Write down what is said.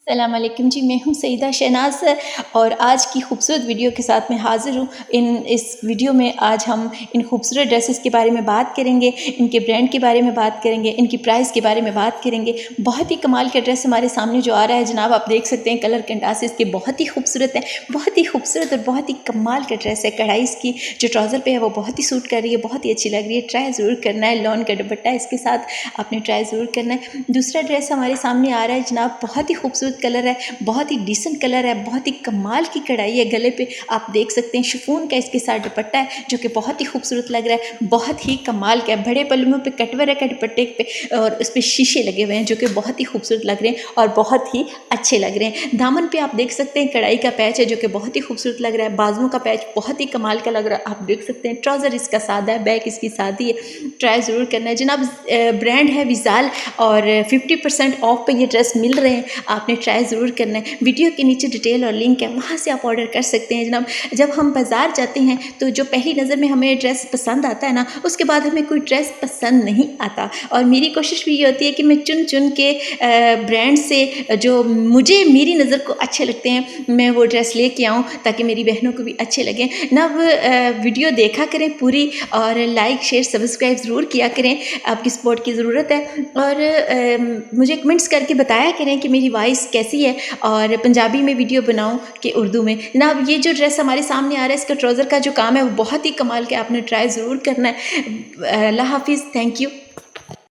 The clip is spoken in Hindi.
अस्सलाम वालेकुम जी, मैं हूँ सईदा शहनाज और आज की खूबसूरत वीडियो के साथ मैं हाज़िर हूँ। इस वीडियो में आज हम इन खूबसूरत ड्रेसेस के बारे में बात करेंगे, इनके ब्रांड के बारे में बात करेंगे, इनकी प्राइस के बारे में बात करेंगे। बहुत ही कमाल का ड्रेस हमारे सामने जो आ रहा है जनाब, आप देख सकते हैं कलर कंट्रास्ट इसके बहुत ही खूबसूरत है, बहुत ही खूबसूरत और बहुत ही कमाल का ड्रेस है। कढ़ाई इसकी जो ट्राउज़र पे है वो बहुत ही सूट कर रही है, बहुत ही अच्छी लग रही है। ट्राई ज़रूर करना है, लॉन का दुपट्टा इसके साथ आपने ट्राई ज़रूर करना है। दूसरा ड्रेस हमारे सामने आ रहा है जनाब, बहुत ही खूबसूरत कलर है, बहुत ही डिसेंट कलर है, बहुत ही कमाल की कढ़ाई है। गले पे आप देख सकते हैं शिफॉन का इसके साथ दुपट्टा है जो कि बहुत ही खूबसूरत लग रहा है, बहुत ही कमाल का है। बड़े पल्लुओं पे कटवर्क है दुपट्टे पे और उस पर शीशे लगे हुए हैं जो कि बहुत ही खूबसूरत लग रहे हैं और बहुत ही अच्छे लग रहे हैं। दामन पे आप देख सकते हैं कढ़ाई का पैच है जो कि बहुत ही खूबसूरत लग रहा है। बाजुओं का पैच बहुत ही कमाल का लग रहा है, आप देख सकते हैं। ट्राउज़र इसका सादा है, बैक इसकी सादी है। ट्राई ज़रूर करना है जनाब। ब्रांड है विज़ाल और 50% ऑफ पे ये ड्रेस मिल रहे हैं, आपने ट्राई ज़रूर करना है। वीडियो के नीचे डिटेल और लिंक है, वहाँ से आप ऑर्डर कर सकते हैं जनाब। जब हम बाज़ार जाते हैं तो जो पहली नज़र में हमें ड्रेस पसंद आता है ना, उसके बाद हमें कोई ड्रेस पसंद नहीं आता और मेरी कोशिश भी ये होती है कि मैं चुन चुन के ब्रांड से जो मुझे मेरी नज़र को अच्छे लगते हैं मैं वो ड्रेस लेके आऊँ ताकि मेरी बहनों को भी अच्छे लगें ना। वीडियो देखा करें पूरी और लाइक शेयर सब्सक्राइब ज़रूर किया करें, आपकी सपोर्ट की ज़रूरत है। और मुझे कमेंट्स करके बताया करें कि मेरी वॉइस कैसी है और पंजाबी में वीडियो बनाऊं कि उर्दू में ना। अब ये जो ड्रेस हमारे सामने आ रहा है इसका ट्राउज़र का जो काम है वो बहुत ही कमाल का, आपने ट्राई ज़रूर करना है। अल्लाह हाफिज़, थैंक यू।